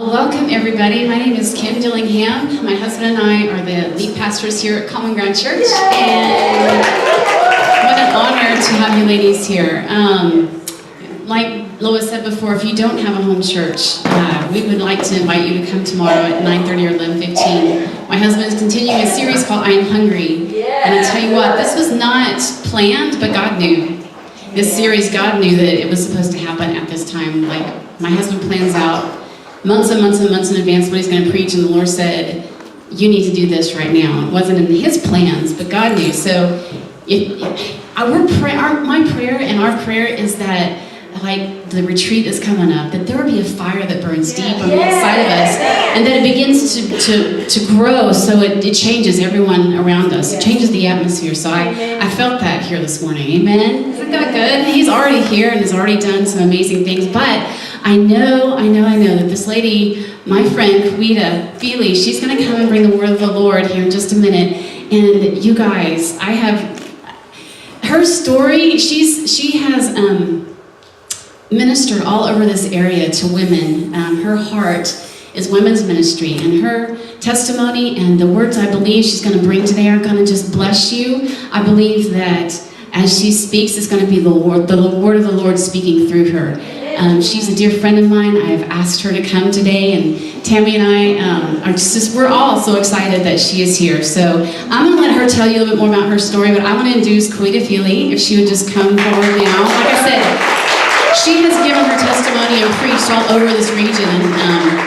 Welcome everybody. My name is Kim Dillingham. My husband and I are the lead pastors here at Common Ground Church, and what an honor to have you ladies here. Like Lois said before, if you don't have a home church, we would like to invite you to come tomorrow at 9:30 or 11:15. My husband is continuing a series called I Am Hungry, and I tell you what, this was not planned, but God knew. This series, God knew that it was supposed to happen at this time. Like, my husband plans out months and months and months in advance what he's going to preach, and the Lord said, you need to do this right now. It wasn't in his plans, but God knew. So my prayer and our prayer is that, like the retreat is coming up, that there will be a fire that burns deep on the inside of us, and that it begins to grow, so it changes everyone around us. It changes the atmosphere. So I felt that here this morning. Amen? Isn't that good? He's already here and has already done some amazing things, but I know that this lady, my friend, Kawita Feely, she's going to come and bring the word of the Lord here in just a minute. And you guys, I have her story. She has ministered all over this area to women. Her heart is women's ministry, and her testimony and the words I believe she's going to bring today are going to just bless you. I believe that as she speaks, it's going to be the word of the Lord speaking through her. She's a dear friend of mine. I've asked her to come today, and Tammy and I we're all so excited that she is here. So I'm going to let her tell you a little bit more about her story, but I want to introduce Kawita Feely, if she would just come forward now. Like I said, she has given her testimony and preached all over this region. And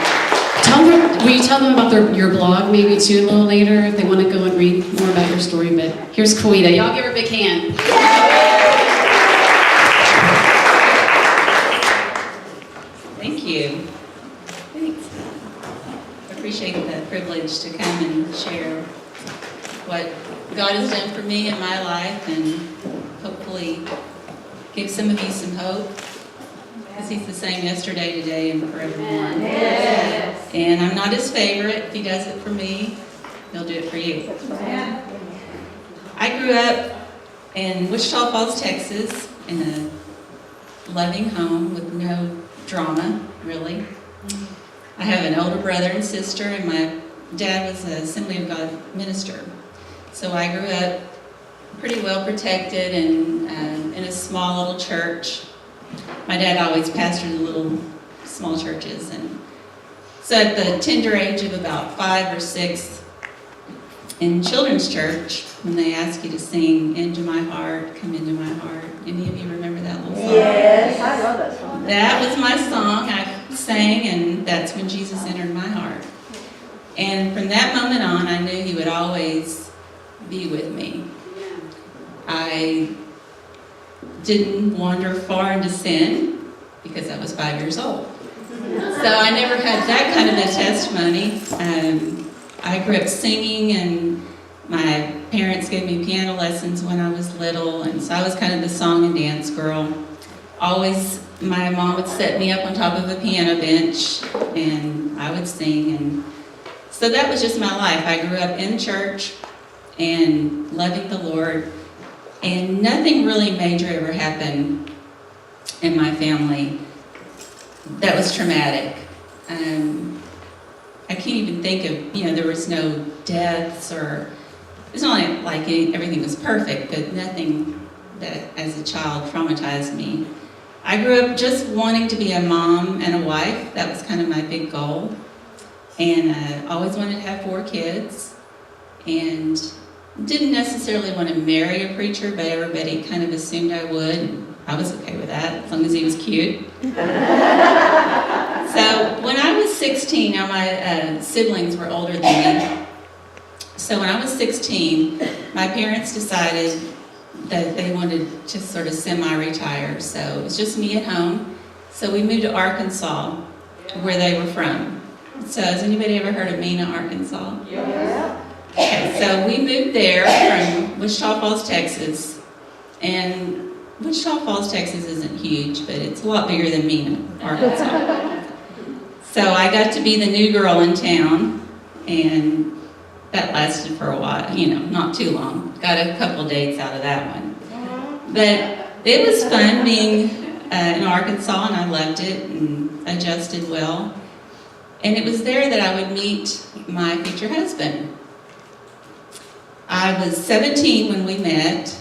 will you tell them about your blog maybe too a little later if they want to go and read more about your story? But here's Kawita. Y'all give her a big hand. Thank you. Thanks. I appreciate that privilege to come and share what God has done for me in my life, and hopefully give some of you some hope, because He's the same yesterday, today, and forevermore. Yes. And I'm not His favorite. If He does it for me, He'll do it for you. Right. I grew up in Wichita Falls, Texas, in a loving home with no drama, really. I have an older brother and sister, and my dad was an Assembly of God minister. So I grew up pretty well protected and in a small little church. My dad always pastored little small churches, and so at the tender age of about 5 or 6 in children's church, when they ask you to sing "Into My Heart, Come Into My Heart," any of you remember that little song? Yes, I love that song. That was my song. I sang, and that's when Jesus entered my heart. And from that moment on, I knew He would always be with me. I didn't wander far into sin because I was 5 years old. So I never had that kind of a testimony. I grew up singing, and my parents gave me piano lessons when I was little, and so I was kind of the song and dance girl. Always, my mom would set me up on top of a piano bench, and I would sing, and so that was just my life. I grew up in church and loving the Lord, and nothing really major ever happened in my family that was traumatic. I can't even think of, there was no deaths, or it's not like everything was perfect, but nothing that as a child traumatized me. I grew up just wanting to be a mom and a wife. That was kind of my big goal. And I always wanted to have 4 kids, and didn't necessarily want to marry a preacher, but everybody kind of assumed I would. And I was okay with that, as long as he was cute. So when I was 16, now my siblings were older than me. So when I was 16, my parents decided that they wanted to sort of semi-retire. So it was just me at home. So we moved to Arkansas, where they were from. So has anybody ever heard of Mena, Arkansas? Yeah. Okay, so we moved there from Wichita Falls, Texas. And Wichita Falls, Texas isn't huge, but it's a lot bigger than Mena, Arkansas. So I got to be the new girl in town, and that lasted for a while, not too long. Got a couple dates out of that one. But it was fun being in Arkansas, and I loved it and adjusted well. And it was there that I would meet my future husband. I was 17 when we met,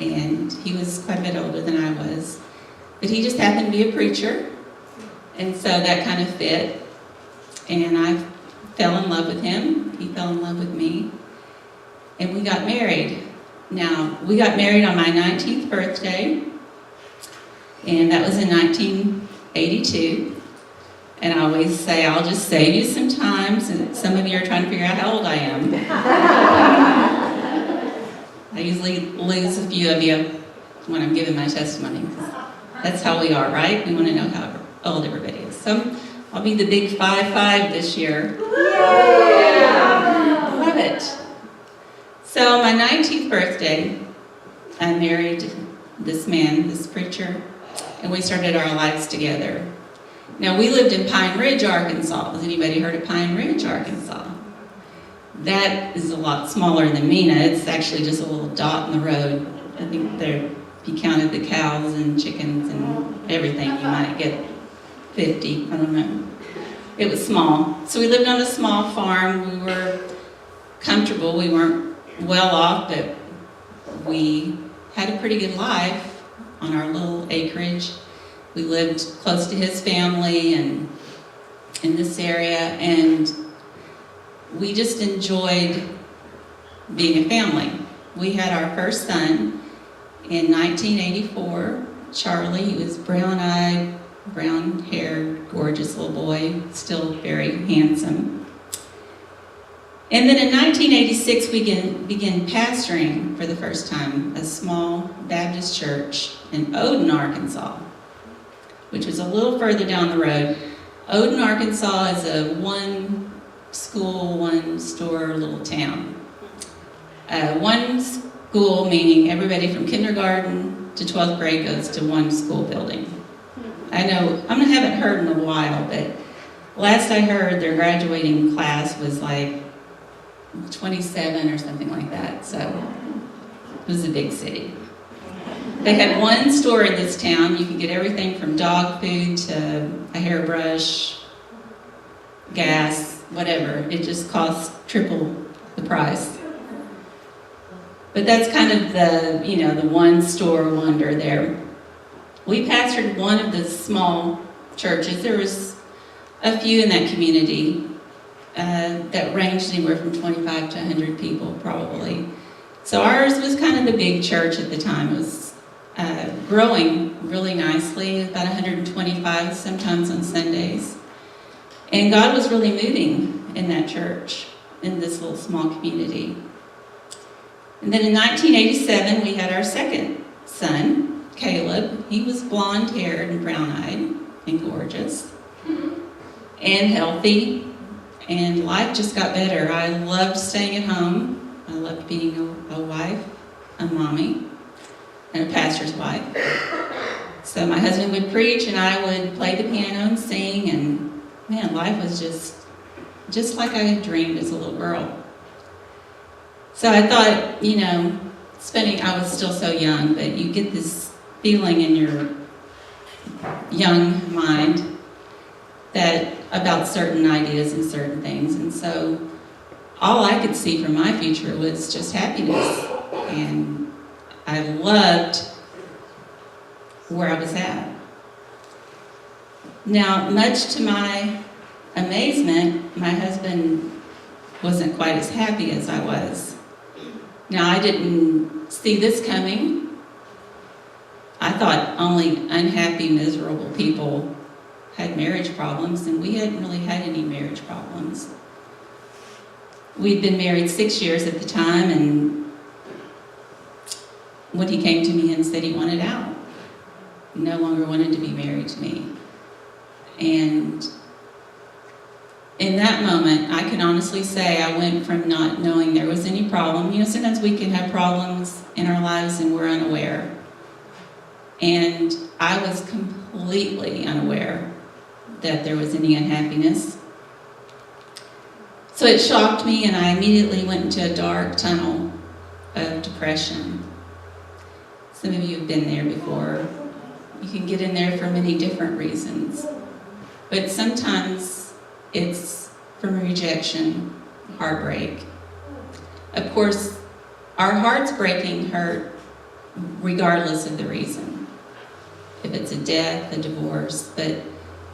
and he was quite a bit older than I was. But he just happened to be a preacher, and so that kind of fit. And I fell in love with him. He fell in love with me. And we got married. Now, we got married on my 19th birthday, and that was in 1982. And I always say, I'll just save you some time, since some of you are trying to figure out how old I am. I usually lose a few of you when I'm giving my testimony. That's how we are, right? We want to know how old everybody is. So I'll be the big 5'5" this year. Love it. So my 19th birthday, I married this man, this preacher, and we started our lives together. Now, we lived in Pine Ridge, Arkansas. Has anybody heard of Pine Ridge, Arkansas? That is a lot smaller than Mena. It's actually just a little dot in the road. I think there, if you counted the cows and chickens and everything, you might get 50. I don't know. It was small. So we lived on a small farm. We were comfortable. We weren't well off, but we had a pretty good life on our little acreage. We lived close to his family and in this area, and we just enjoyed being a family. We had our first son in 1984, Charlie. He was brown-eyed, brown-haired, gorgeous little boy, still very handsome. And then in 1986, we began pastoring for the first time a small Baptist church in Odin, Arkansas, which was a little further down the road. Odin, Arkansas is a one-school, one-store little town. One school meaning everybody from kindergarten to 12th grade goes to one school building. I know, I haven't heard in a while, but last I heard their graduating class was like 27 or something like that, so it was a big city. They had one store in this town. You could get everything from dog food to a hairbrush, gas, whatever. It just cost triple the price. But that's kind of the, the one store wonder there. We pastored one of the small churches. There was a few in that community that ranged anywhere from 25 to 100 people, probably. So ours was kind of the big church at the time. It was growing really nicely, about 125 sometimes on Sundays. And God was really moving in that church, in this little small community. And then in 1987, we had our second son, Caleb. He was blonde-haired and brown-eyed and gorgeous and healthy. And life just got better. I loved staying at home. I loved being a wife, a mommy, and a pastor's wife. So my husband would preach and I would play the piano and sing, and man, life was just like I had dreamed as a little girl. So I thought, I was still so young, but you get this feeling in your young mind that about certain ideas and certain things. And so all I could see for my future was just happiness. And I loved where I was at. Now, much to my amazement, my husband wasn't quite as happy as I was. Now, I didn't see this coming. I thought only unhappy, miserable people had marriage problems, and we hadn't really had any marriage problems. We'd been married 6 years at the time, and when he came to me and said he wanted out, he no longer wanted to be married to me. And in that moment, I can honestly say I went from not knowing there was any problem. Sometimes we can have problems in our lives and we're unaware. And I was completely unaware that there was any unhappiness. So it shocked me, and I immediately went into a dark tunnel of depression. Some of you have been there before. You can get in there for many different reasons. But sometimes It's from rejection, heartbreak. Of course, our hearts breaking hurt regardless of the reason. If it's a death, a divorce, but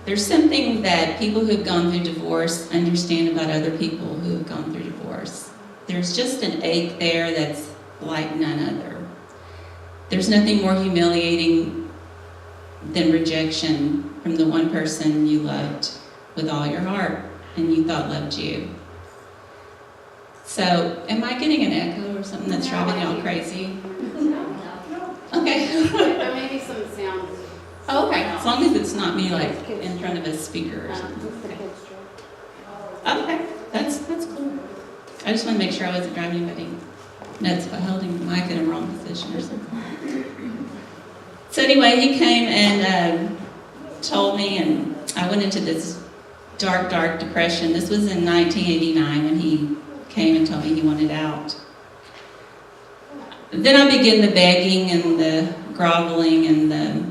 there's something that people who have gone through divorce understand about other people who have gone through divorce. There's just an ache there that's like none other. There's nothing more humiliating than rejection from the one person you loved with all your heart and you thought loved you. So, am I getting an echo or something that's driving y'all crazy? Okay. Maybe some sound. Oh, okay. As long as it's not me like in front of a speaker or something. Okay, that's cool. I just want to make sure I wasn't driving anybody nuts by holding the mic in a wrong position or something. So anyway, he came and told me, and I went into this dark, dark depression. This was in 1989 when he came and told me he wanted out. Then I began the begging and the groveling and the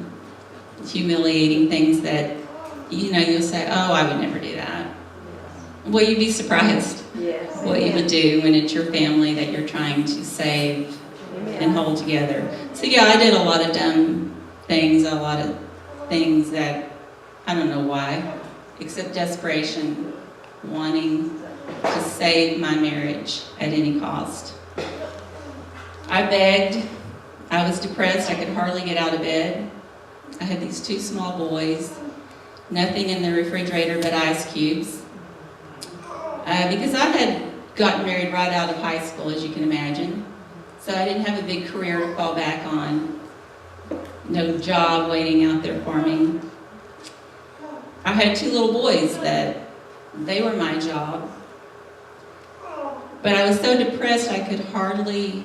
humiliating things that, you'll say, oh, I would never do that. Well, you'd be surprised what you would do when it's your family that you're trying to save and hold together. So yeah, I did a lot of dumb things, a lot of things that I don't know why, except desperation, wanting to save my marriage at any cost. I begged. I was depressed. I could hardly get out of bed. I had these 2 small boys, nothing in the refrigerator but ice cubes. Because I had gotten married right out of high school, as you can imagine. So I didn't have a big career to fall back on. No job waiting out there for me. I had 2 little boys that they were my job. But I was so depressed I could hardly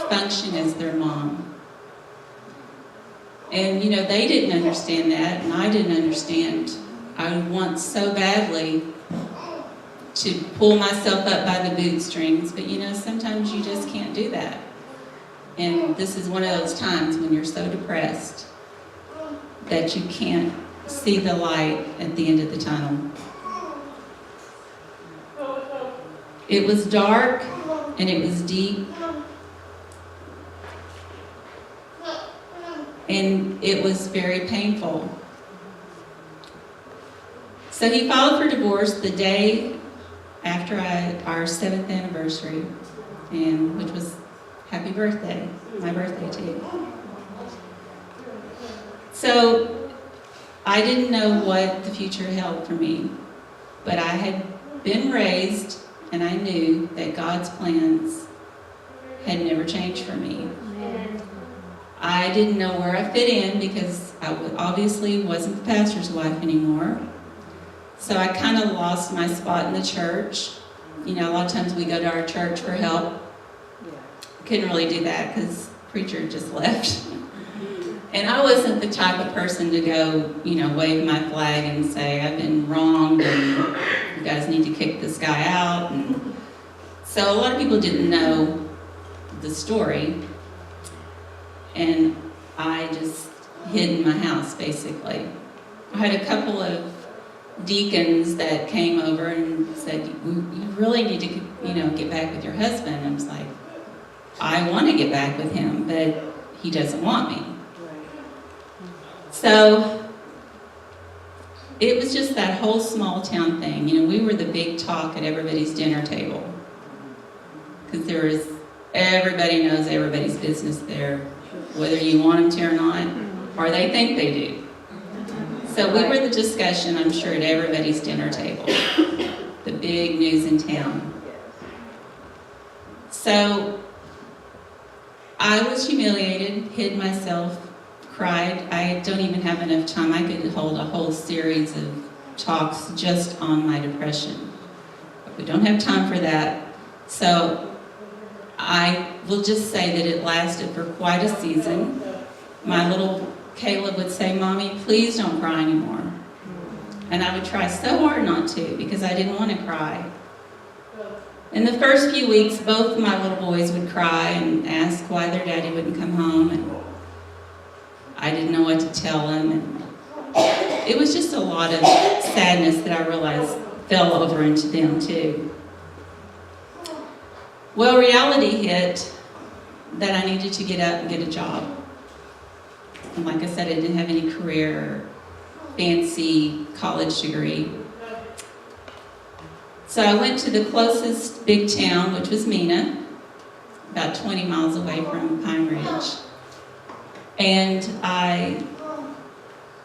function as their mom. And they didn't understand that, and I didn't understand. I want so badly to pull myself up by the bootstrings, but sometimes you just can't do that. And this is one of those times when you're so depressed that you can't see the light at the end of the tunnel. It was dark and it was deep. And it was very painful. So he filed for divorce the day after our 7th anniversary, and which was happy birthday, my birthday too. So I didn't know what the future held for me, but I had been raised and I knew that God's plans had never changed for me. I didn't know where I fit in because I obviously wasn't the pastor's wife anymore. So I kind of lost my spot in the church. A lot of times we go to our church for help. Couldn't really do that because the preacher just left. And I wasn't the type of person to go, wave my flag and say, I've been wronged and you guys need to kick this guy out. And so a lot of people didn't know the story. And I just hid in my house, basically. I had a couple of deacons that came over and said, you really need to, get back with your husband. I was like, I want to get back with him, but he doesn't want me. So it was just that whole small town thing. We were the big talk at everybody's dinner table. Because everybody knows everybody's business there, whether you want them to or not, or they think they do. So we were the discussion, I'm sure, at everybody's dinner table. The big news in town. So I was humiliated, hid myself, cried. I don't even have enough time. I could hold a whole series of talks just on my depression. But we don't have time for that. So I will just say that it lasted for quite a season. My little Caleb would say, Mommy, please don't cry anymore. And I would try so hard not to because I didn't want to cry. In the first few weeks, both of my little boys would cry and ask why their daddy wouldn't come home. And I didn't know what to tell them. And it was just a lot of sadness that I realized fell over into them too. Well, reality hit that I needed to get up and get a job. And like I said, I didn't have any career or fancy college degree. So I went to the closest big town, which was Mena, about 20 miles away from Pine Ridge. And I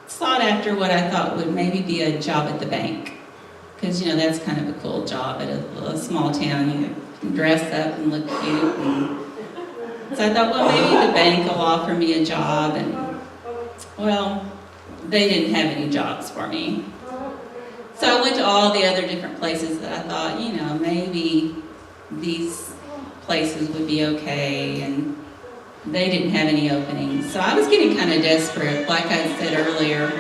sought after what I thought would maybe be a job at the bank. Because, that's kind of a cool job at a small town. You can dress up and look cute. And so I thought, well, maybe the bank will offer me a job. And, well, they didn't have any jobs for me. So I went to all the other different places that I thought, maybe these places would be okay. And they didn't have any openings. So I was getting kind of desperate. Like I said earlier,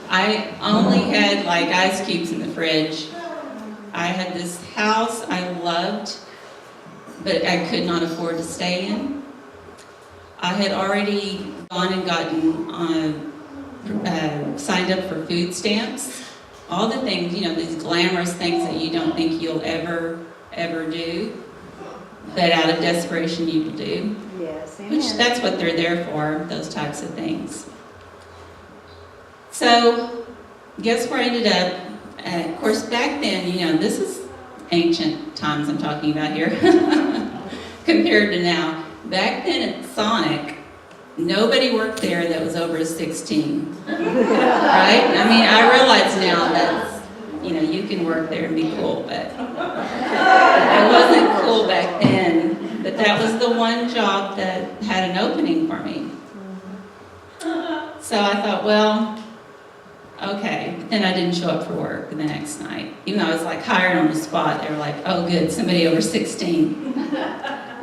I only had like ice cubes in the fridge. I had this house I loved, but I could not afford to stay in. I had already gone and gotten signed up for food stamps. All the things, these glamorous things that you don't think you'll ever do, but out of desperation you will do. Yes, amen. Which that's what they're there for, those types of things. So, guess where I ended up? Of course, back then, this is ancient times I'm talking about here, compared to now. Back then at Sonic, nobody worked there that was over 16, right? I mean, I realize now that, you can work there and be cool, but it wasn't cool back then. But that was the one job that had an opening for me. So I thought, well, okay. But then I didn't show up for work the next night. Even though I was like hired on the spot, they were like, oh good, somebody over 16.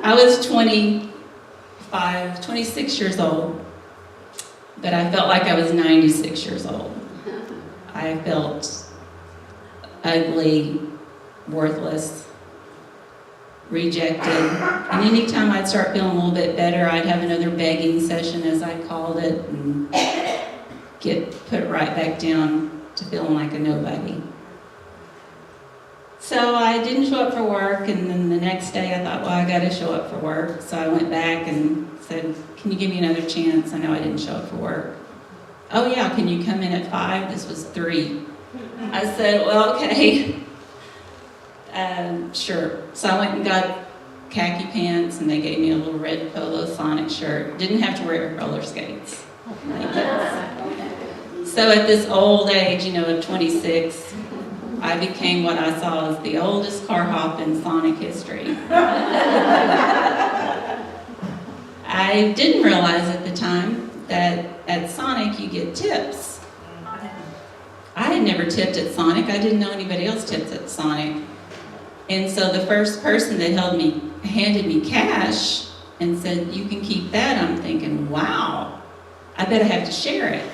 I was 26 years old, but I felt like I was 96 years old. I felt ugly, worthless, rejected. And anytime I'd start feeling a little bit better, I'd have another begging session, as I called it, and get put right back down to feeling like a nobody. So I didn't show up for work, and then the next day I thought, well, I got to show up for work. So I went back and said, can you give me another chance? I know I didn't show up for work. Oh yeah, can you come in at 5? This was 3. I said, well, okay. Sure. So I went and got khaki pants, and they gave me a little red polo Sonic shirt. Didn't have to wear roller skates. So at this old age, of 26, I became what I saw as the oldest car hop in Sonic history. I didn't realize at the time that at Sonic you get tips. I had never tipped at Sonic. I didn't know anybody else tipped at Sonic. And so the first person that handed me cash and said, you can keep that, I'm thinking, wow, I bet I have to share it.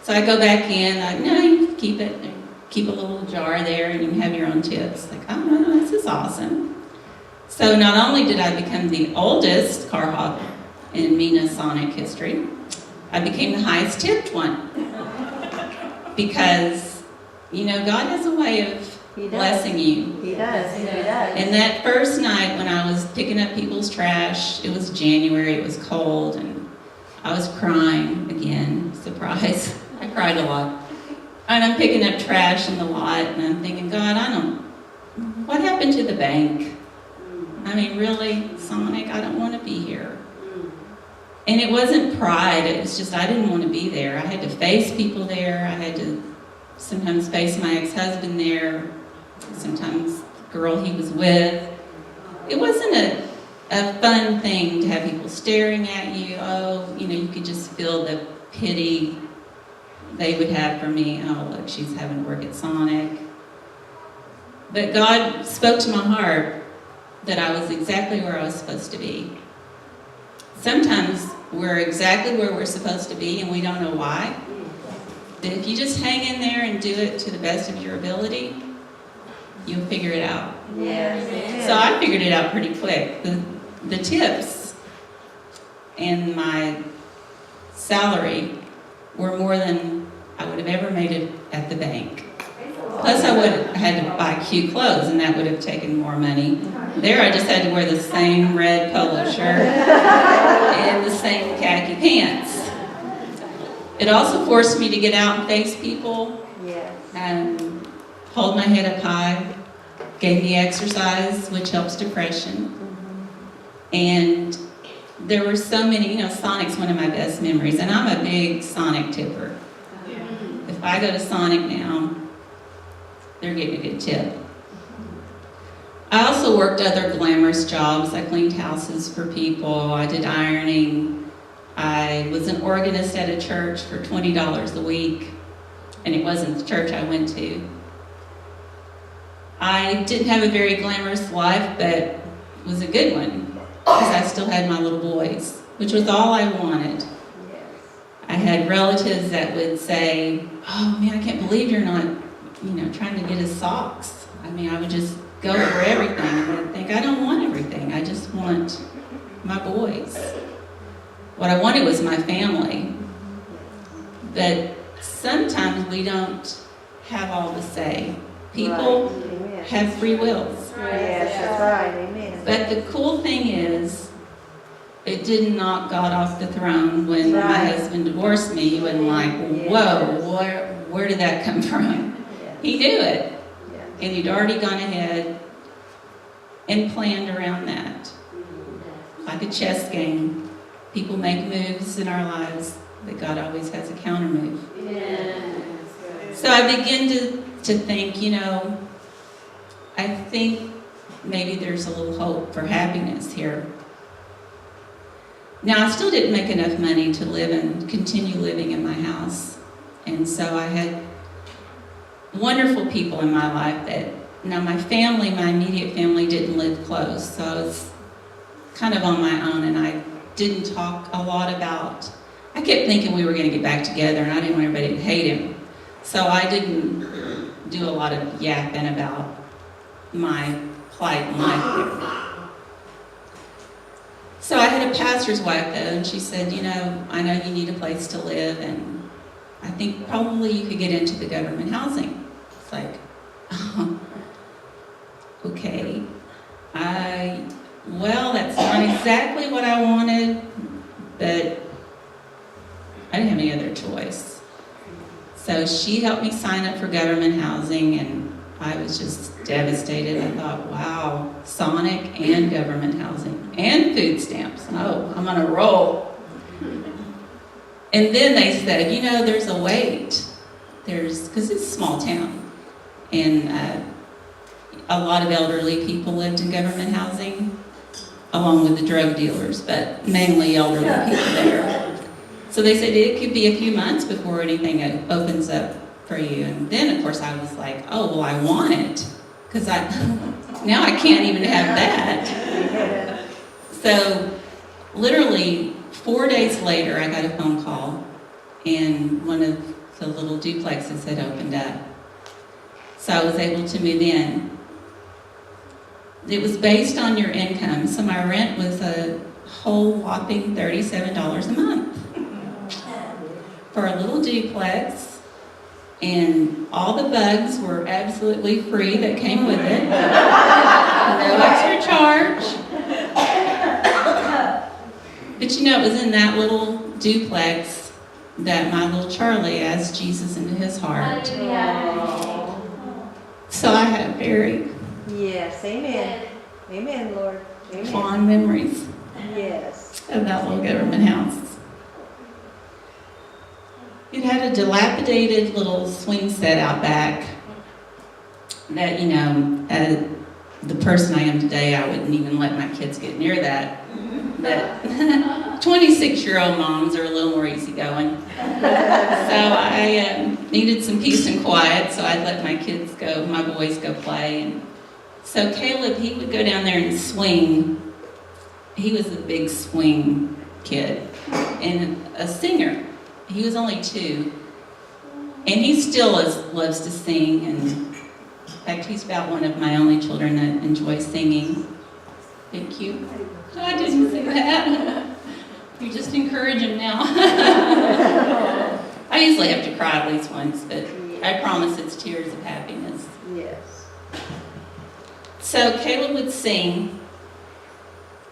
So I go back in, no, you can keep it, keep a little jar there, and you can have your own tips. Like, oh, no, this is awesome. So not only did I become the oldest car hop in Mena Sonic history, I became the highest tipped one. Because, God has a way of blessing you. He does. He does. And that first night when I was picking up people's trash, it was January, it was cold, and I was crying again. Surprise. I cried a lot. And I'm picking up trash in the lot, and I'm thinking, God, what happened to the bank? I mean, really, Sonic, I don't want to be here. And it wasn't pride, it was just I didn't want to be there. I had to face people there. I had to sometimes face my ex-husband there, sometimes the girl he was with. It wasn't a fun thing to have people staring at you. Oh, you could just feel the pity they would have for me. Oh, look, she's having to work at Sonic. But God spoke to my heart that I was exactly where I was supposed to be. Sometimes we're exactly where we're supposed to be and we don't know why. But if you just hang in there and do it to the best of your ability, you'll figure it out. Yes. So I figured it out pretty quick. The tips and my salary were more than I would have ever made it at the bank. Plus, I would have had to buy cute clothes, and that would have taken more money. There, I just had to wear the same red polo shirt and the same khaki pants. It also forced me to get out and face people Yes. and hold my head up high. Gave me exercise, which helps depression. And there were so many, Sonic's one of my best memories, and I'm a big Sonic tipper. If I go to Sonic now, they're getting a good tip. I also worked other glamorous jobs. I cleaned houses for people. I did ironing. I was an organist at a church for $20 a week, and it wasn't the church I went to. I didn't have a very glamorous life, but it was a good one, because I still had my little boys, which was all I wanted. I had relatives that would say, "Oh man, I can't believe you're not, trying to get his socks." I mean, I would just go for everything, and I'd think, I don't want everything. I just want my boys. What I wanted was my family. But sometimes we don't have all the say. People Right. have free wills. Yes, that's right. Amen. But the cool thing is, it didn't knock God off the throne when my Right. husband divorced me. He wasn't like, whoa, where did that come from? He knew it. And he'd already gone ahead and planned around that. Like a chess game, people make moves in our lives, but God always has a counter move. So I begin to think, I think maybe there's a little hope for happiness here. Now, I still didn't make enough money to live and continue living in my house. And so I had wonderful people in my life that, my family, my immediate family didn't live close. So I was kind of on my own, and I didn't talk a lot about, I kept thinking we were going to get back together, and I didn't want everybody to hate him. So I didn't do a lot of yapping about my plight in life there. So I had a pastor's wife, though, and she said, I know you need a place to live, and I think probably you could get into the government housing. It's like, okay. Well, that's not exactly what I wanted, but I didn't have any other choice. So she helped me sign up for government housing, and I was just devastated. I thought, wow, Sonic and government housing and food stamps. Oh, I'm on a roll. And then they said, there's a wait. Because it's a small town. And a lot of elderly people lived in government housing, along with the drug dealers, but mainly elderly people there. So they said it could be a few months before anything opens up for you. And then, of course, I was like, oh, well, I want it. Because now I can't even have that. So literally 4 days later, I got a phone call, and one of the little duplexes had opened up. So I was able to move in. It was based on your income, so my rent was a whole whopping $37 a month for a little duplex, and all the bugs were absolutely free that came with it. No extra charge. But it was in that little duplex that my little Charlie asked Jesus into his heart. So I have very Yes, amen. Amen, Lord. Amen. fond memories Yes. of that little government house. It had a dilapidated little swing set out back that, the person I am today, I wouldn't even let my kids get near that. But 26-year-old moms are a little more easygoing. So I needed some peace and quiet, so I'd let my boys go play. And so Caleb, he would go down there and swing. He was a big swing kid and a singer. He was only 2. And he still loves to sing. And in fact, he's about one of my only children that enjoys singing. Thank you. I didn't say that. You just encourage him now. I usually have to cry at least once, but I promise it's tears of happiness. So Caleb would sing,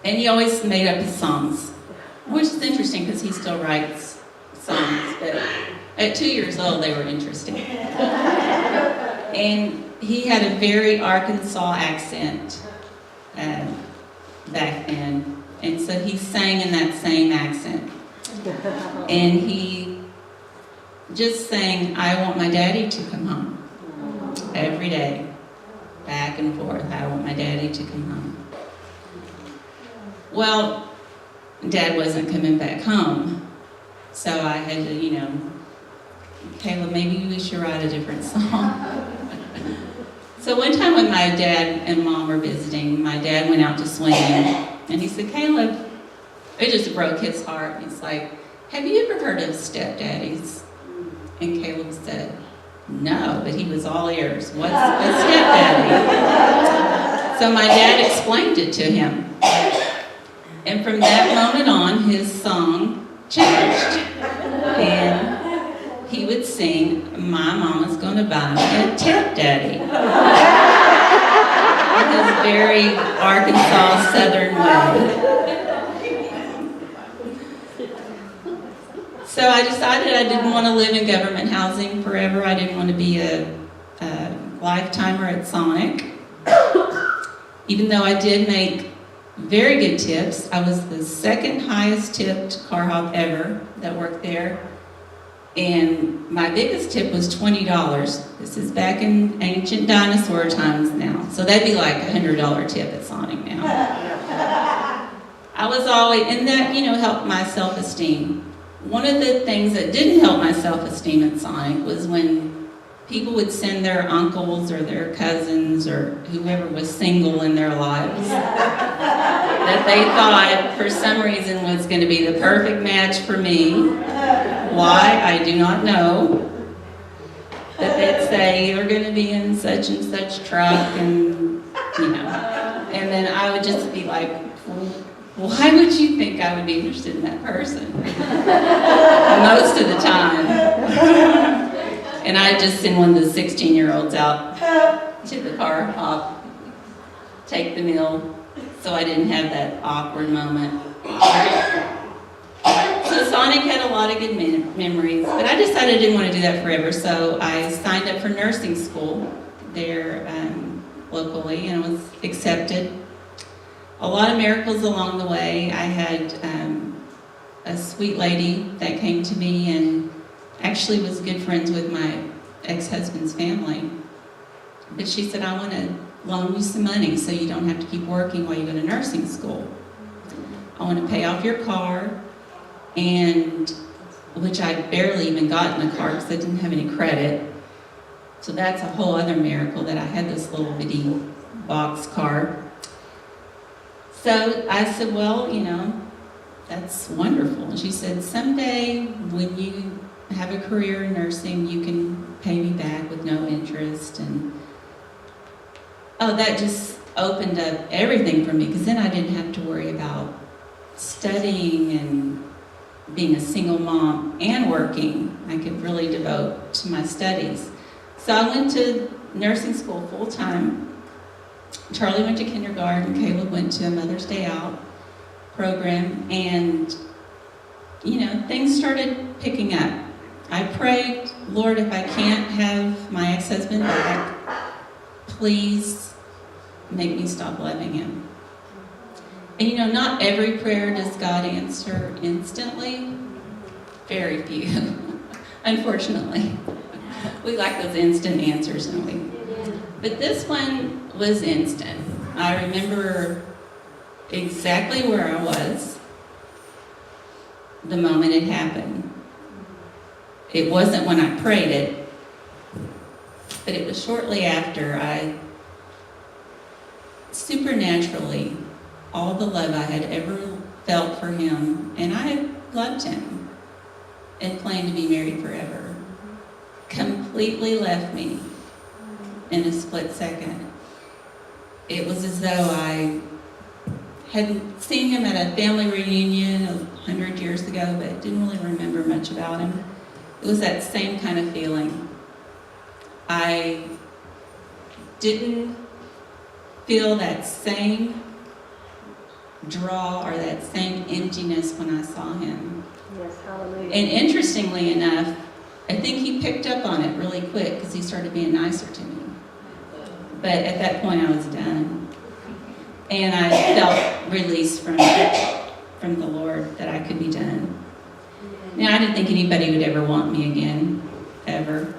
and he always made up his songs, which is interesting because he still writes songs, but at 2 years old they were interesting. And he had a very Arkansas accent back then, and so he sang in that same accent. And he just sang, "I want my daddy to come home," every day, back and forth. "I want my daddy to come home." Well, Dad wasn't coming back home, so I had to, Caleb, maybe we should write a different song. So one time when my dad and mom were visiting, my dad went out to swing, and he said, "Caleb," it just broke his heart. He's like, "Have you ever heard of stepdaddies?" And Caleb said, "No," but he was all ears. "What's a stepdaddy?" So my dad explained it to him. And from that moment on, his song changed. And he would sing, "My mama's gonna buy me a stepdaddy." His very Arkansas Southern way. So I decided I didn't want to live in government housing forever. I didn't want to be a lifetimer at Sonic. Even though I did make very good tips. I was the second highest tipped car hop ever that worked there. And my biggest tip was $20. This is back in ancient dinosaur times now. So that'd be like a $100 tip at Sonic now. I was always, and that, helped my self-esteem. One of the things that didn't help my self-esteem at Sonic was when people would send their uncles or their cousins or whoever was single in their lives that they thought for some reason was going to be the perfect match for me. Why, I do not know. That they'd say, "You're going to be in such and such truck," and and then I would just be like, "Why would you think I would be interested in that person?" Most of the time. And I'd just send one of the 16-year-olds out to the car hop, take the meal, so I didn't have that awkward moment. So Sonic had a lot of good memories, but I decided I didn't want to do that forever, so I signed up for nursing school there locally and was accepted. A lot of miracles along the way. I had a sweet lady that came to me and actually was good friends with my ex-husband's family. But she said, "I want to loan you some money so you don't have to keep working while you go to nursing school. I want to pay off your car," and which I barely even got in the car because I didn't have any credit. So that's a whole other miracle that I had this little bitty box car. So I said, "Well, that's wonderful." And she said, "Someday when you have a career in nursing, you can pay me back with no interest." And that just opened up everything for me, because then I didn't have to worry about studying and being a single mom and working. I could really devote to my studies. So I went to nursing school full time. Charlie went to kindergarten, Caleb went to a Mother's Day Out program, and things started picking up. I prayed, "Lord, if I can't have my ex-husband back, please make me stop loving him." And not every prayer does God answer instantly. Very few, unfortunately. We like those instant answers, don't we? But this one was instant. I remember exactly where I was the moment it happened. It wasn't when I prayed it, but it was shortly after. I supernaturally, all the love I had ever felt for him, and I loved him and planned to be married forever, completely left me in a split second. It was as though I had seen him at a family reunion 100 years ago, but didn't really remember much about him. It was that same kind of feeling. I didn't feel that same draw or that same emptiness when I saw him. Yes, hallelujah. And interestingly enough, I think he picked up on it really quick because he started being nicer to me. But at that point, I was done. And I felt released from the Lord that I could be done. Now, I didn't think anybody would ever want me again, ever.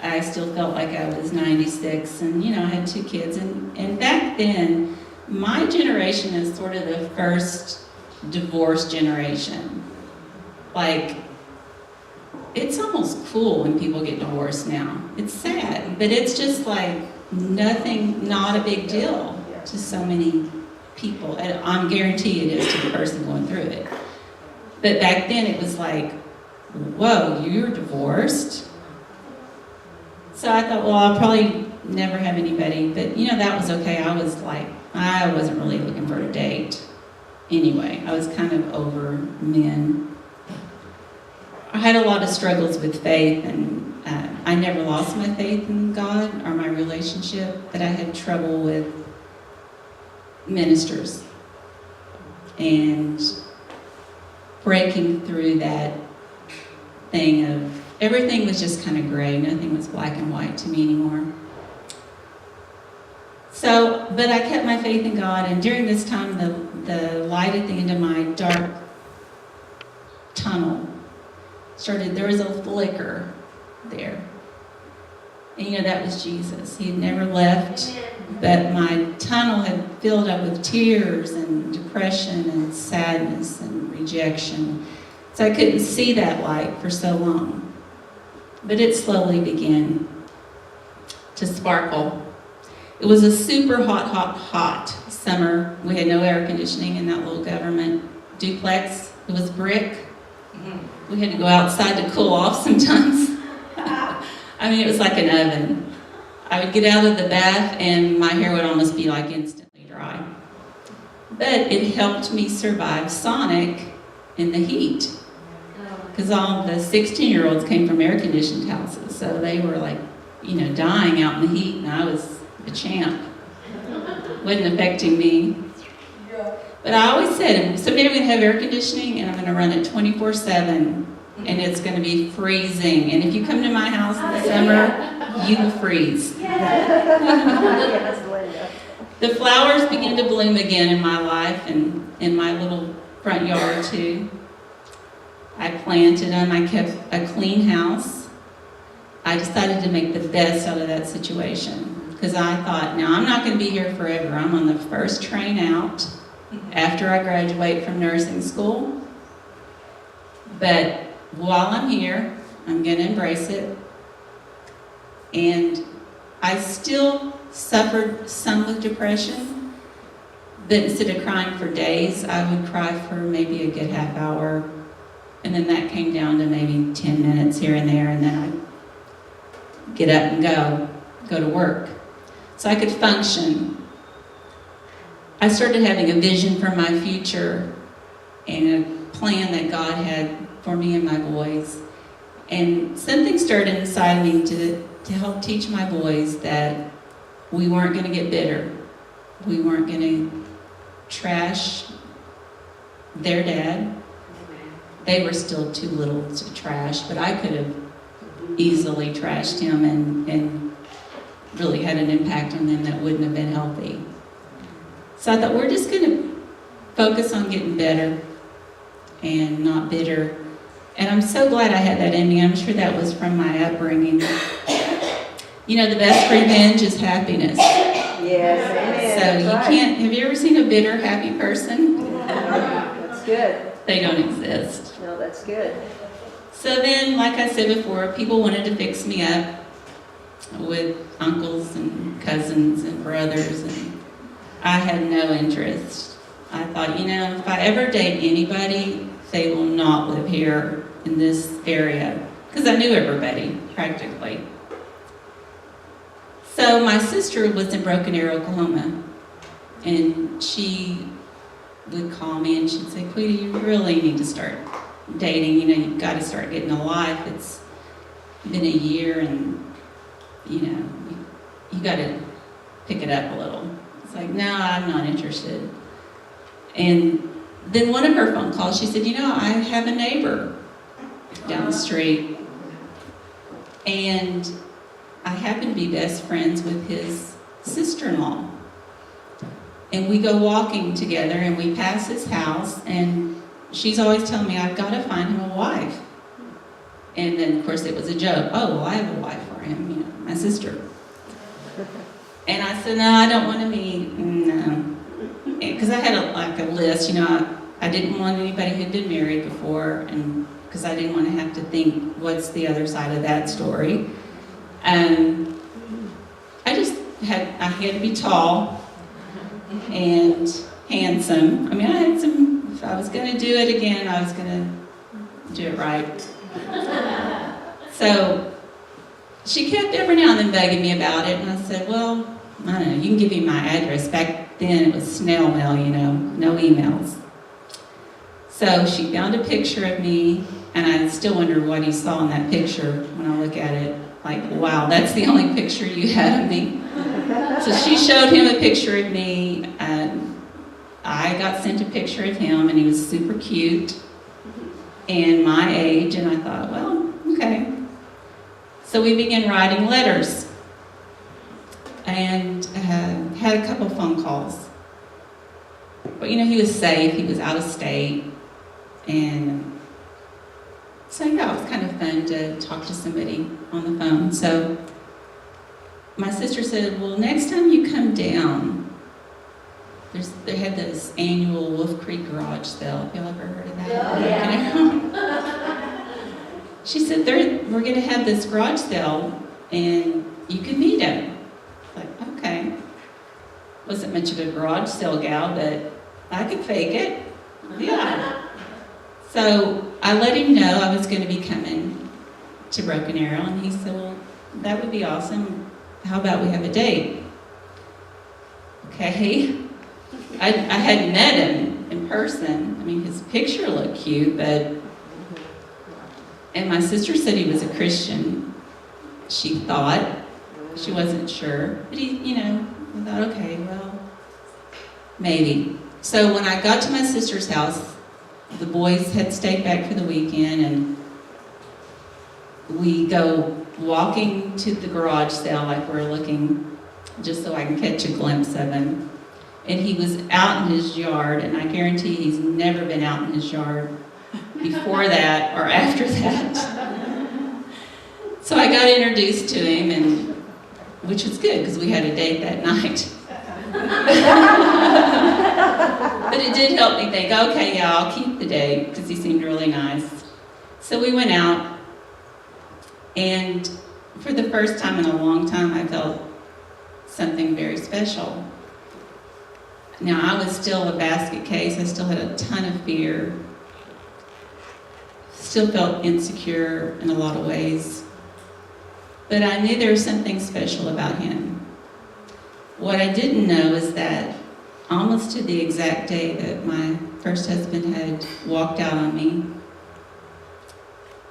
I still felt like I was 96 and, I had 2 kids. And back then, my generation is sort of the first divorce generation. Like, it's almost cool when people get divorced now. It's sad, but it's just like nothing, not a big deal to so many people. And I'm guaranteed it is to the person going through it. But back then it was like, whoa, you're divorced? So I thought, well, I'll probably never have anybody. But, that was okay. I wasn't really looking for a date. Anyway, I was kind of over men. I had a lot of struggles with faith, and I never lost my faith in God or my relationship, but I had trouble with ministers and breaking through that thing of everything was just kind of gray. Nothing was black and white to me anymore. So, but I kept my faith in God, and during this time, the light at the end of my dark tunnel started. There was a flicker there. And that was Jesus. He had never left, but my tunnel had filled up with tears and depression and sadness and rejection. So I couldn't see that light for so long. But it slowly began to sparkle. It was a super hot summer. We had no air conditioning in that little government duplex. It was brick. We had to go outside to cool off sometimes. It was like an oven. I would get out of the bath and my hair would almost be like instantly dry. But it helped me survive Sonic in the heat. Because all the 16-year-olds came from air-conditioned houses. So they were like, dying out in the heat, and I was a champ. Wasn't affecting me. But I always said, someday I'm going to have air conditioning and I'm going to run it 24/7 and it's going to be freezing. And if you come to my house in the summer, you will freeze. The flowers began to bloom again in my life and in my little front yard too. I planted them. I kept a clean house. I decided to make the best out of that situation because I thought, now I'm not going to be here forever. I'm on the first train out after I graduate from nursing school. But while I'm here, I'm going to embrace it. And I still suffered some with depression, but instead of crying for days, I would cry for maybe a good half hour. And then that came down to maybe 10 minutes here and there, and then I'd get up and go to work. So I could function. I started having a vision for my future and a plan that God had for me and my boys. And something started inside me to help teach my boys that we weren't going to get bitter. We weren't going to trash their dad. They were still too little to trash, but I could have easily trashed him and really had an impact on them that wouldn't have been healthy. So I thought, we're just going to focus on getting better and not bitter. And I'm so glad I had that in me. I'm sure that was from my upbringing. The best revenge is happiness. Yes, amen. So you can't, have you ever seen a bitter, happy person? That's good. They don't exist. No, that's good. So then, like I said before, people wanted to fix me up with uncles and cousins and brothers, and I had no interest. I thought, if I ever date anybody, they will not live here in this area, because I knew everybody, practically. So my sister was in Broken Arrow, Oklahoma, and she would call me and she'd say, Quita, you really need to start dating. You've got to start getting a life. It's been a year and, you got to pick it up a little. like, no, I'm not interested. And then one of her phone calls, she said, I have a neighbor down the street. And I happen to be best friends with his sister-in-law. And we go walking together and we pass his house, and she's always telling me I've got to find him a wife. And then, of course, it was a joke. Oh, well, I have a wife for him, my sister. And I said, no, I don't want to meet, no. Because I had a list, I didn't want anybody who'd been married before, and because I didn't want to have to think, what's the other side of that story? And I had to be tall and handsome. If I was going to do it again, I was going to do it right. So she kept every now and then begging me about it, and I said, well, I don't know, you can give me my address. Back then it was snail mail, no emails. So she found a picture of me, and I still wonder what he saw in that picture when I look at it. Like, wow, that's the only picture you had of me. So she showed him a picture of me, and I got sent a picture of him, and he was super cute and my age, and I thought, well, okay. So we began writing letters and had a couple phone calls. But he was safe, he was out of state, and so yeah, it was kind of fun to talk to somebody on the phone. So my sister said, well, next time you come down, they had this annual Wolf Creek garage sale. Have y'all ever heard of that? Oh, yeah. She said, we're going to have this garage sale, and you could meet him. Like, okay. Wasn't much of a garage sale gal, but I could fake it. Yeah. So I let him know I was going to be coming to Broken Arrow, and he said, well, that would be awesome. How about we have a date? Okay. I hadn't met him in person. His picture looked cute, and my sister said he was a Christian. She thought. She wasn't sure. But I thought, okay, well, maybe. So when I got to my sister's house, the boys had stayed back for the weekend, and we go walking to the garage sale like we're looking, just so I can catch a glimpse of him. And he was out in his yard, and I guarantee he's never been out in his yard before that or after that. So I got introduced to him, which was good because we had a date that night. But it did help me think, okay, yeah, I'll keep the date because he seemed really nice. So we went out, and for the first time in a long time, I felt something very special. Now, I was still a basket case. I still had a ton of fear. Still felt insecure in a lot of ways. But I knew there was something special about him. What I didn't know is that almost to the exact day that my first husband had walked out on me,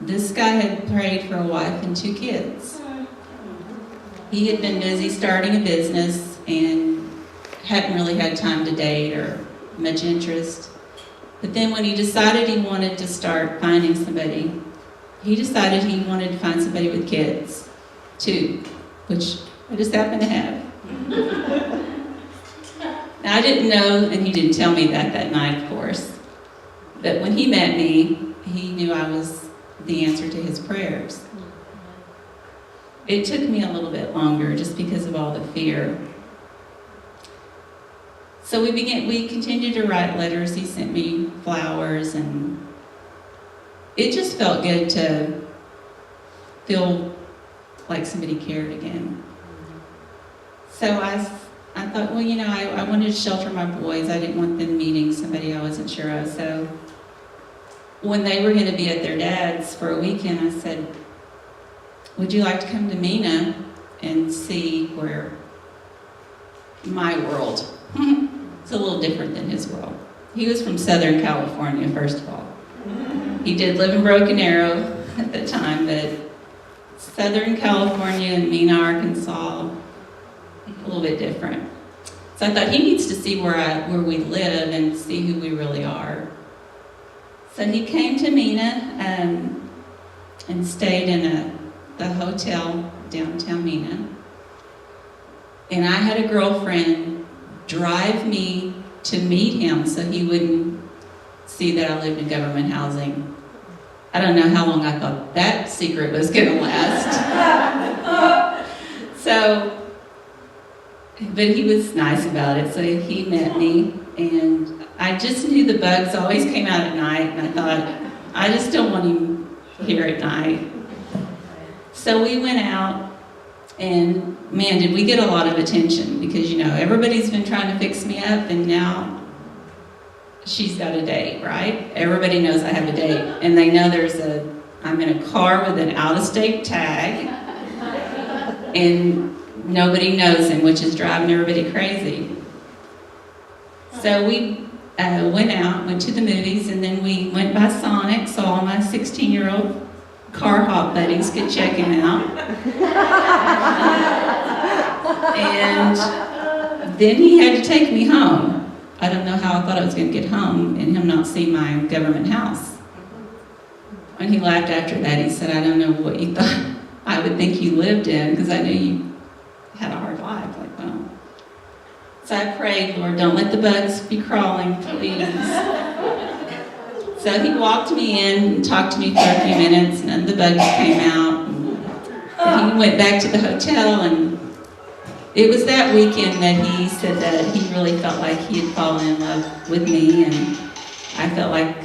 this guy had prayed for a wife and 2 kids. He had been busy starting a business and hadn't really had time to date or much interest. But then when he decided he wanted to start finding somebody, he decided he wanted to find somebody with kids, 2, which I just happened to have. Now, I didn't know, and he didn't tell me that night, of course, but when he met me, he knew I was the answer to his prayers. It took me a little bit longer just because of all the fear. So we continued to write letters. He sent me flowers, and it just felt good to feel like somebody cared again. So I thought, well, I wanted to shelter my boys. I didn't want them meeting somebody I wasn't sure of. So when they were going to be at their dad's for a weekend, I said, would you like to come to Mena and see where my world? It's a little different than his world. He was from Southern California, first of all. He did live in Broken Arrow at the time, but Southern California and Mena, Arkansas, a little bit different. So I thought he needs to see where we live and see who we really are. So he came to Mena and stayed in the hotel downtown Mena. And I had a girlfriend drive me to meet him so he wouldn't see that I lived in government housing. I don't know how long I thought that secret was going to last. But he was nice about it, so he met me, and I just knew the bugs always came out at night, and I thought, I just don't want him here at night. So we went out, and man, did we get a lot of attention, because, everybody's been trying to fix me up, and now she's got a date, right? Everybody knows I have a date, and they know I'm in a car with an out-of-state tag, and nobody knows him, which is driving everybody crazy. So we went to the movies, and then we went by Sonic, saw all my 16-year-old car hop buddies could check him out. And then he had to take me home. I don't know how I thought I was going to get home and him not see my government house. When he laughed after that, he said, I don't know what you thought I would think you lived in, because I knew you had a hard life. Like, well. So I prayed, Lord, don't let the bugs be crawling, please. So he walked me in and talked to me for a few minutes, and then the bugs came out. And he went back to the hotel, and it was that weekend that he said that he really felt like he had fallen in love with me, and I felt like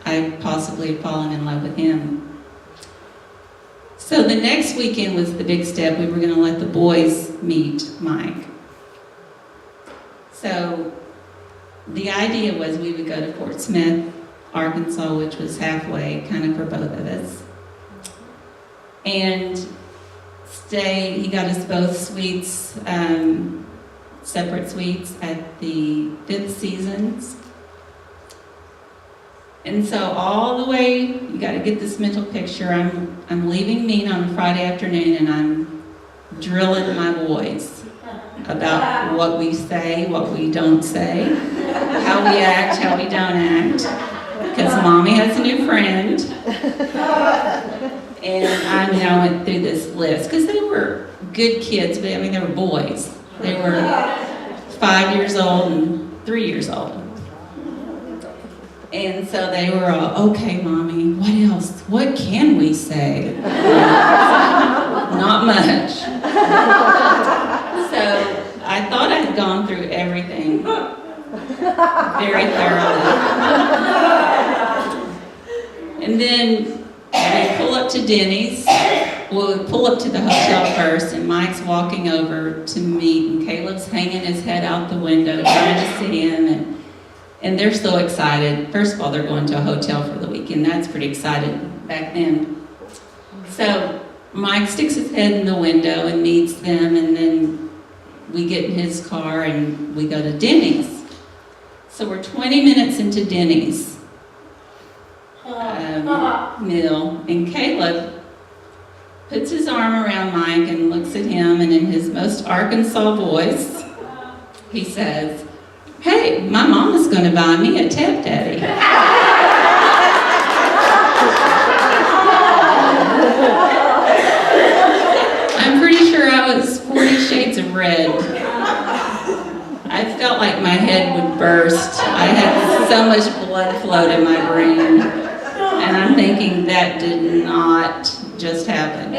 I possibly had fallen in love with him. So the next weekend was the big step. We were going to let the boys meet Mike. So the idea was we would go to Fort Smith, Arkansas, which was halfway, kind of for both of us. And he got us both suites, separate suites at the Fifth Seasons. And so all the way, you got to get this mental picture. I'm leaving Mena on a Friday afternoon, and I'm drilling my boys about what we say, what we don't say, how we act, how we don't act. Because Mommy has a new friend. And I went through this list, because they were good kids, but they were boys. They were 5 years old and 3 years old. And so they were all, okay, Mommy, what else? What can we say? Not much. So I thought I had gone through everything very thoroughly. And then we pull up to Denny's. Well, we pull up to the hotel first, and Mike's walking over to meet, and Caleb's hanging his head out the window trying to see him, and they're so excited. First of all, they're going to a hotel for the weekend. That's pretty excited back then. So Mike sticks his head in the window and meets them, and then we get in his car and we go to Denny's. So we're 20 minutes into Denny's meal, and Caleb puts his arm around Mike and looks at him, and in his most Arkansas voice, he says, hey, my mama's going to buy me a Tap Daddy. I'm pretty sure I was 40 shades of red. I felt like my head would burst. I had so much blood flow to my brain. And I'm thinking that did not just happen.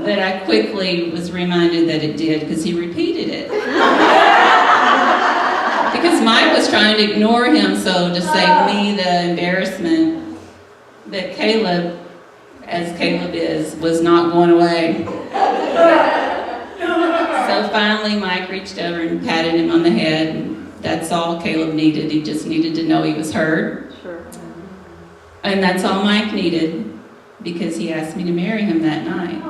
But I quickly was reminded that it did, because he repeated it. Because Mike was trying to ignore him, so to save me the embarrassment, that Caleb, as Caleb is, was not going away. So finally Mike reached over and patted him on the head, and that's all Caleb needed. He just needed to know he was heard. Sure. And that's all Mike needed, because he asked me to marry him that night.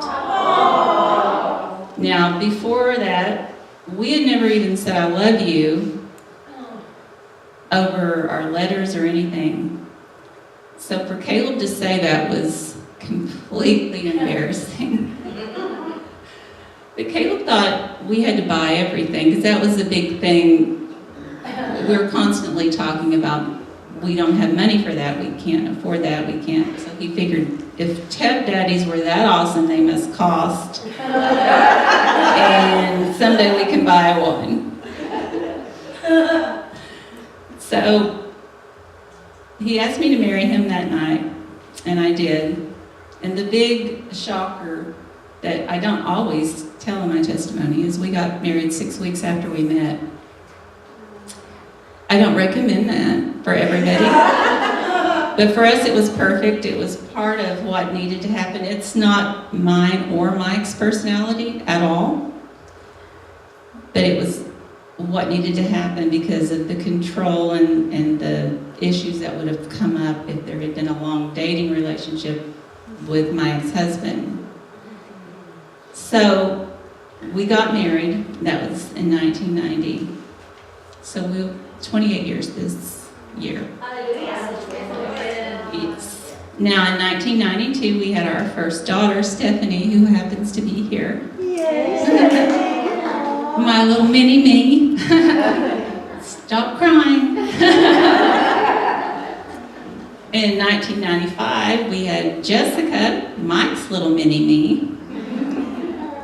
Now, before that, we had never even said I love you over our letters or anything. So for Caleb to say that was completely embarrassing. But But Caleb thought we had to buy everything, because that was a big thing. We were constantly talking about, we don't have money for that, we can't afford that, we can't. So he figured, if stepdaddies were that awesome, they must cost. And someday we can buy one. So he asked me to marry him that night, and I did. And the big shocker that I don't always tell in my testimony is we got married 6 weeks after we met. I don't recommend that for everybody. But for us, it was perfect. It was part of what needed to happen. It's not mine or Mike's personality at all. But it was what needed to happen because of the control and the issues that would have come up if there had been a long dating relationship with my ex-husband. So we got married. That was in 1990. So 28 years this year. Yes. Now in 1992 we had our first daughter, Stephanie, who happens to be here. My little mini me. Stop crying. In 1995 we had Jessica, Mike's little mini me.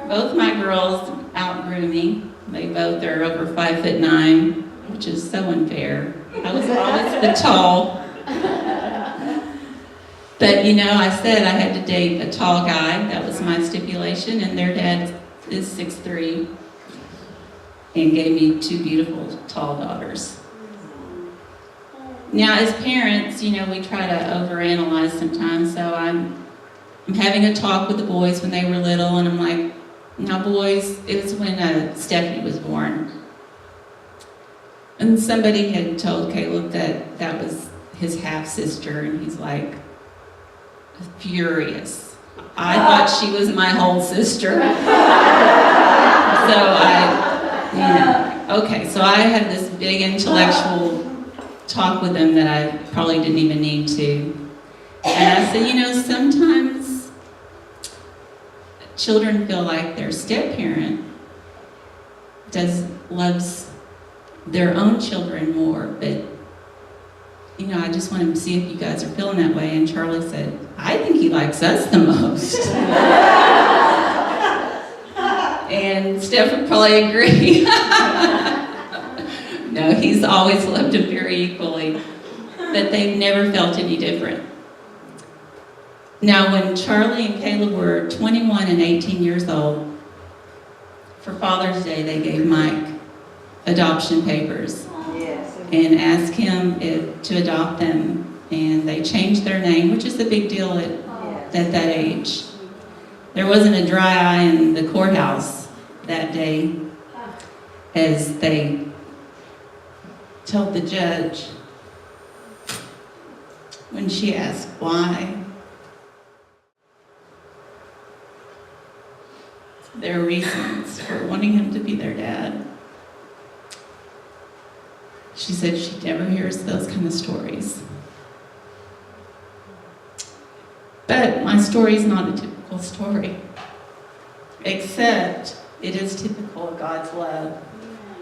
Both my girls outgrew me. They both are over 5'9", which is so unfair. I was always the tall. But you know, I said I had to date a tall guy. That was my stipulation, and their dad is 6'3", and gave me 2 beautiful tall daughters. Now, as parents, you know, we try to overanalyze sometimes, so I'm having a talk with the boys when they were little, and I'm like, now boys, it was when Stephanie was born. And somebody had told Caleb that that was his half-sister, and he's like, furious. I thought she was my whole sister. So I had this big intellectual talk with him that I probably didn't even need to. And I said, you know, sometimes children feel like their step-parent loves their own children more, but you know, I just wanted to see if you guys are feeling that way. And Charlie said, I think he likes us the most. And Steph would probably agree. No, he's always loved him very equally, but they've never felt any different. Now, when Charlie and Caleb were 21 and 18 years old, for Father's Day, they gave Mike adoption papers and asked him to adopt them. And they changed their name, which is a big deal at that age. There wasn't a dry eye in the courthouse that day as they told the judge when she asked why. Their reasons for wanting him to be their dad. She said she never hears those kind of stories. But my story is not a typical story, except it is typical of God's love.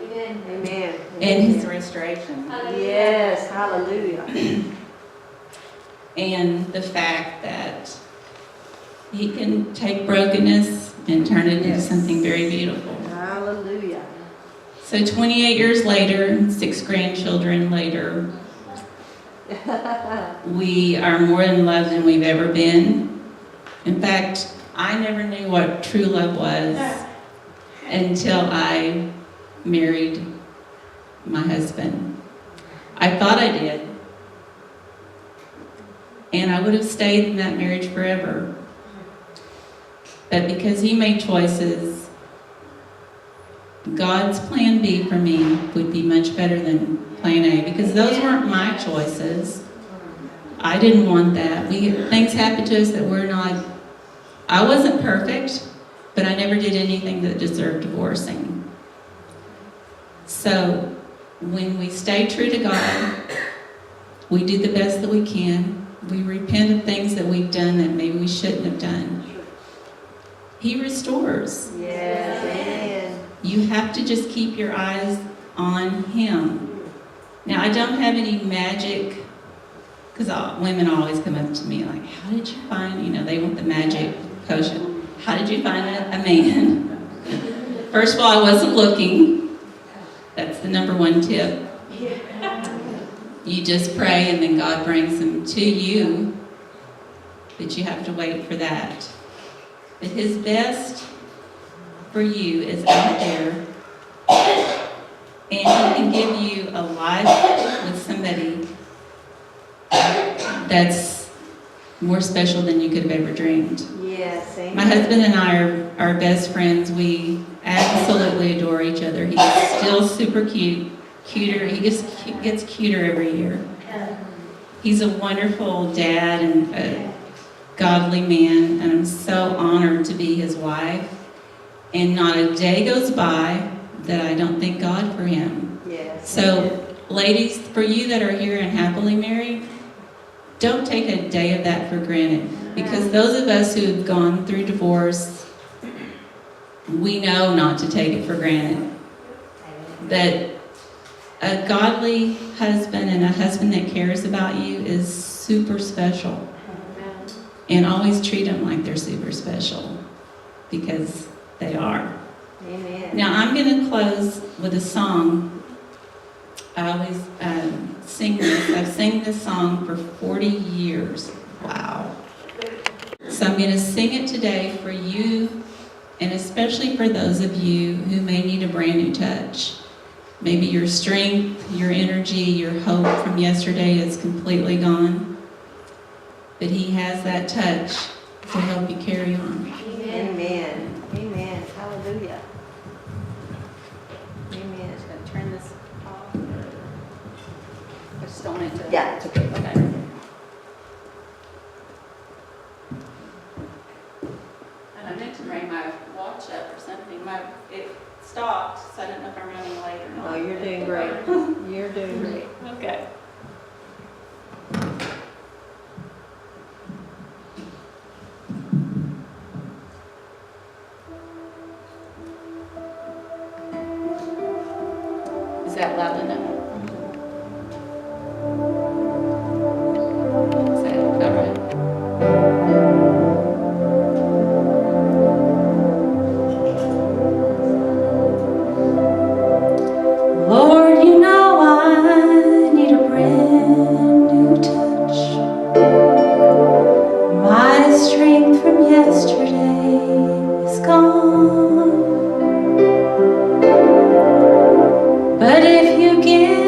Amen. And His restoration. Yes, hallelujah. And the fact that He can take brokenness and turn it into something very beautiful. Hallelujah. So 28 years later, 6 grandchildren later, we are more in love than we've ever been. In fact, I never knew what true love was until I married my husband. I thought I did. And I would have stayed in that marriage forever. But because he made choices, God's plan B for me would be much better than plan A, because those weren't my choices. I didn't want that. Things happened to us that were not, I wasn't perfect, but I never did anything that deserved divorcing. So when we stay true to God, we do the best that we can. We repent of things that we've done that maybe we shouldn't have done. He restores. Yes, amen. You have to just keep your eyes on Him. Now, I don't have any magic, because women always come up to me like, how did you find, they want the magic potion. How did you find a man? First of all, I wasn't looking. That's the number one tip. You just pray and then God brings them to you, but you have to wait for that. But His best for you is out there, and He can give you a life with somebody that's more special than you could have ever dreamed. Yes, amen. My husband and I are best friends. We absolutely adore each other. He's still super cuter. He gets cuter every year. He's a wonderful dad and a godly man, and I'm so honored to be his wife. And not a day goes by that I don't thank God for him. Yes. So, ladies, for you that are here and happily married, don't take a day of that for granted. Because those of us who have gone through divorce, we know not to take it for granted. That a godly husband and a husband that cares about you is super special. And always treat them like they're super special, because they are. Amen. Now, I'm going to close with a song. I always sing this. I've sang this song for 40 years. Wow. So I'm going to sing it today for you, and especially for those of you who may need a brand new touch. Maybe your strength, your energy, your hope from yesterday is completely gone. But He has that touch to help you carry on. Amen. Amen. Hallelujah. Amen. Just going to turn this off. I just don't want it to... Yeah, it's okay. Okay. And I meant to bring my watch up or something. It stopped, so I don't know if I'm running late or not. Oh, you're doing great. You're doing great. Okay. Is that loud enough? Is that all right? Lord, you know I need a brand new touch. My strength from yesterday is gone. But if you give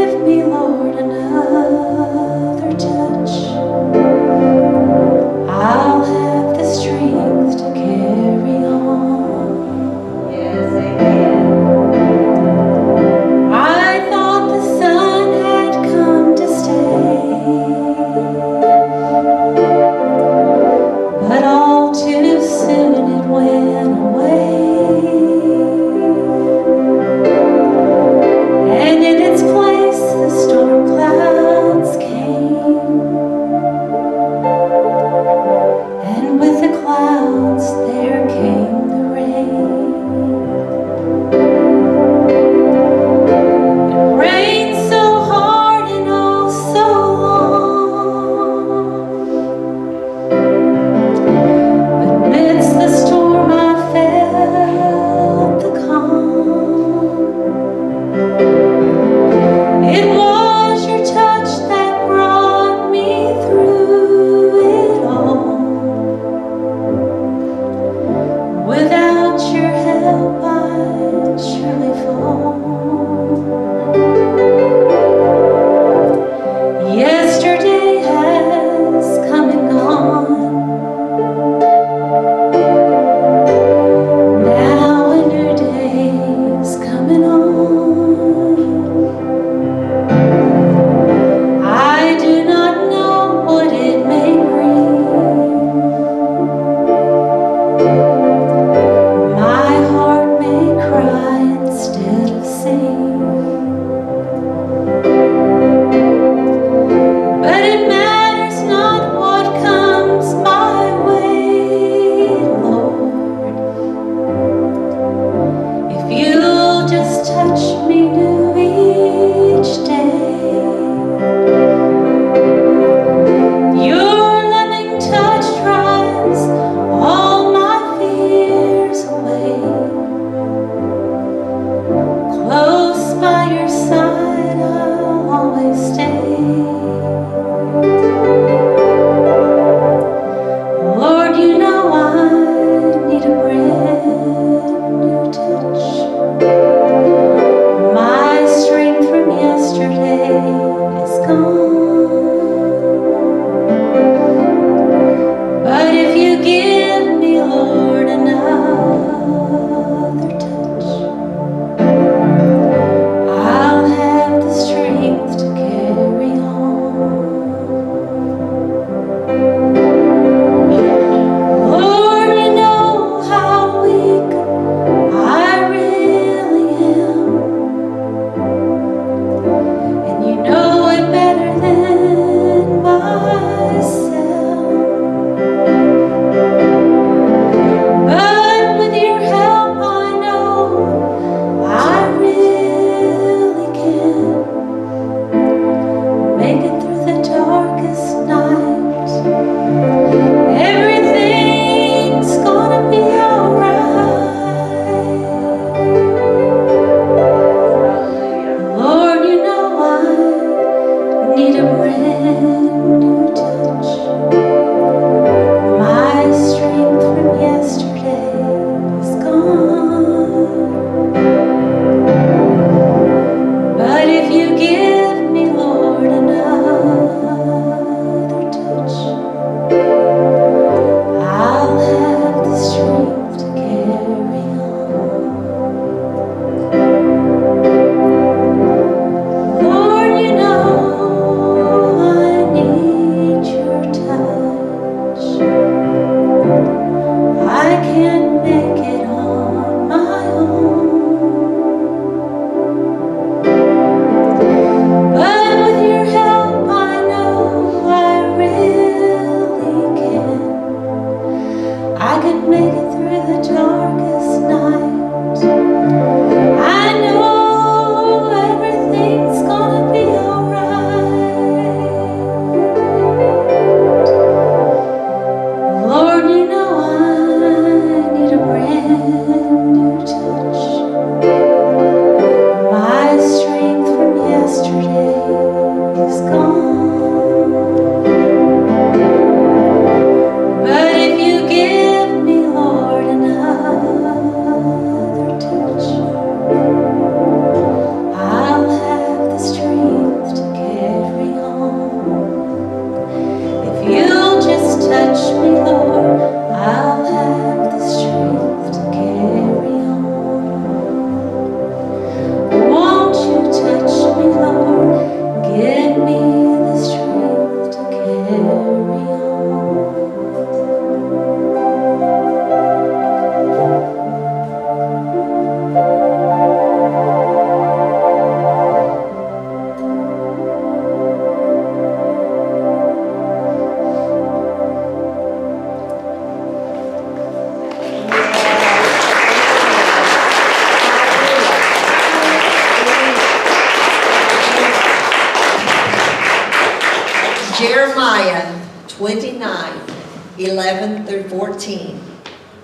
Jeremiah 29:11-14.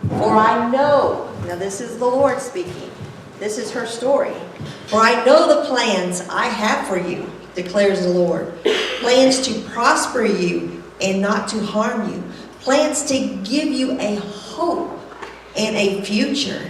For I know, now this is the Lord speaking. This is her story. For I know the plans I have for you, declares the Lord. Plans to prosper you and not to harm you. Plans to give you a hope and a future.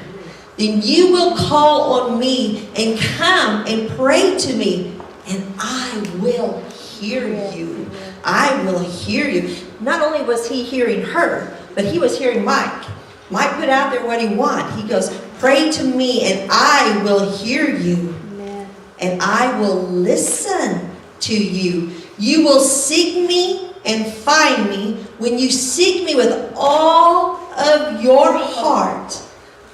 Then you will call on me and come and pray to me, and I will hear you. I will hear you. Not only was he hearing her, but he was hearing Mike. Mike put out there what he wanted. He goes, pray to me and I will hear you. Amen. And I will listen to you. You will seek me and find me. When you seek me with all of your heart,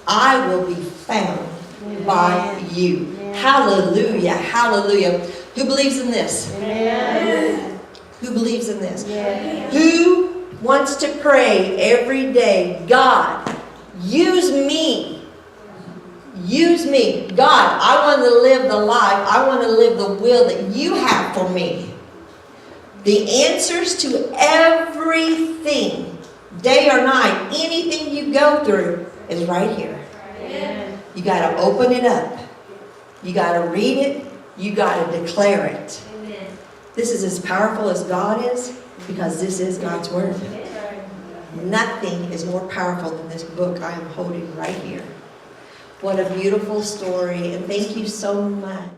I will be found by you. Amen. Hallelujah. Hallelujah. Who believes in this? Amen. Who believes in this? Amen. Who wants to pray every day, God, use me. Use me. God, I want to live the life, I want to live the will that you have for me. The answers to everything, day or night, anything you go through is right here. Amen. You got to open it up. You got to read it. You got to declare it. Amen. This is as powerful as God is, because this is God's Word. Nothing is more powerful than this book I am holding right here. What a beautiful story, and thank you so much.